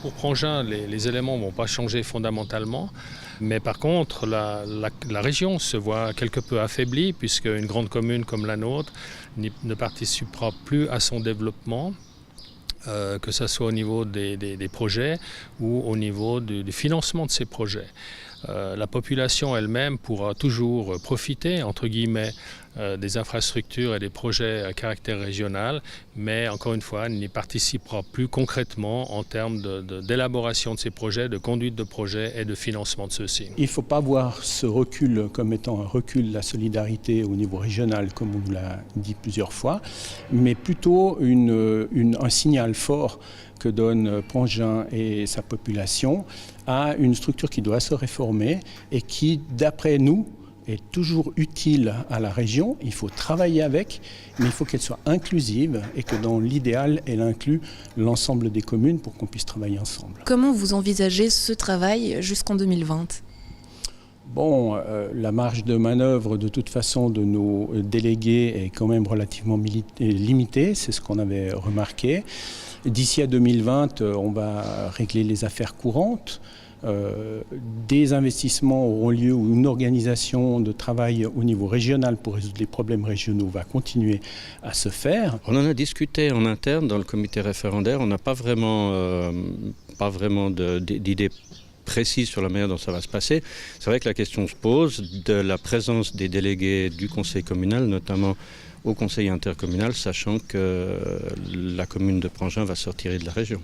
Pour Prangin, les éléments ne vont pas changer fondamentalement, mais par contre, la région se voit quelque peu affaiblie puisque une grande commune comme la nôtre ne participera plus à son développement. Que ce soit au niveau des projets ou au niveau du financement de ces projets. La population elle-même pourra toujours profiter, entre guillemets, des infrastructures et des projets à caractère régional, mais encore une fois, elle n'y participera plus concrètement en termes d'élaboration de ces projets, de conduite de projets et de financement de ceux-ci. Il ne faut pas voir ce recul comme étant un recul de la solidarité au niveau régional, comme on nous l'a dit plusieurs fois, mais plutôt un signal fort que donne Prangin et sa population à une structure qui doit se réformer et qui, d'après nous, est toujours utile à la région. Il faut travailler avec, mais il faut qu'elle soit inclusive et que dans l'idéal, elle inclue l'ensemble des communes pour qu'on puisse travailler ensemble. Comment vous envisagez ce travail jusqu'en 2020 ? Bon, la marge de manœuvre de toute façon de nos délégués est quand même relativement limitée, c'est ce qu'on avait remarqué. D'ici à 2020, on va régler les affaires courantes. Des investissements auront lieu ou une organisation de travail au niveau régional pour résoudre les problèmes régionaux va continuer à se faire. On en a discuté en interne dans le comité référendaire. On n'a pas vraiment d'idée précise sur la manière dont ça va se passer. C'est vrai que la question se pose de la présence des délégués du conseil communal, notamment au conseil intercommunal, sachant que la commune de Prangin va sortir de la région.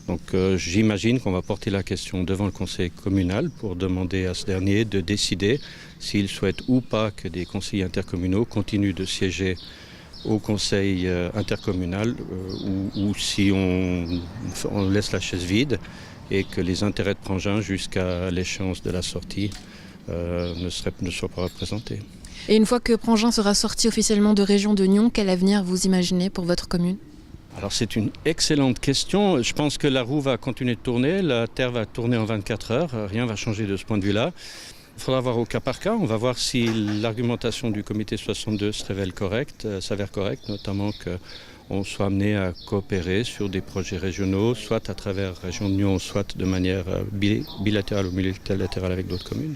Donc j'imagine qu'on va porter la question devant le conseil communal pour demander à ce dernier de décider s'il souhaite ou pas que des conseillers intercommunaux continuent de siéger au conseil intercommunal ou si on laisse la chaise vide et que les intérêts de Prangin jusqu'à l'échéance de la sortie ne soient pas représentés. Et une fois que Prangin sera sorti officiellement de région de Nyon, quel avenir vous imaginez pour votre commune ? Alors c'est une excellente question. Je pense que la roue va continuer de tourner, la Terre va tourner en 24 heures, rien ne va changer de ce point de vue-là. Il faudra voir au cas par cas, on va voir si l'argumentation du comité 62 se révèle correcte, s'avère correcte, notamment qu'on soit amené à coopérer sur des projets régionaux, soit à travers Région de Nyon, soit de manière bilatérale ou multilatérale avec d'autres communes.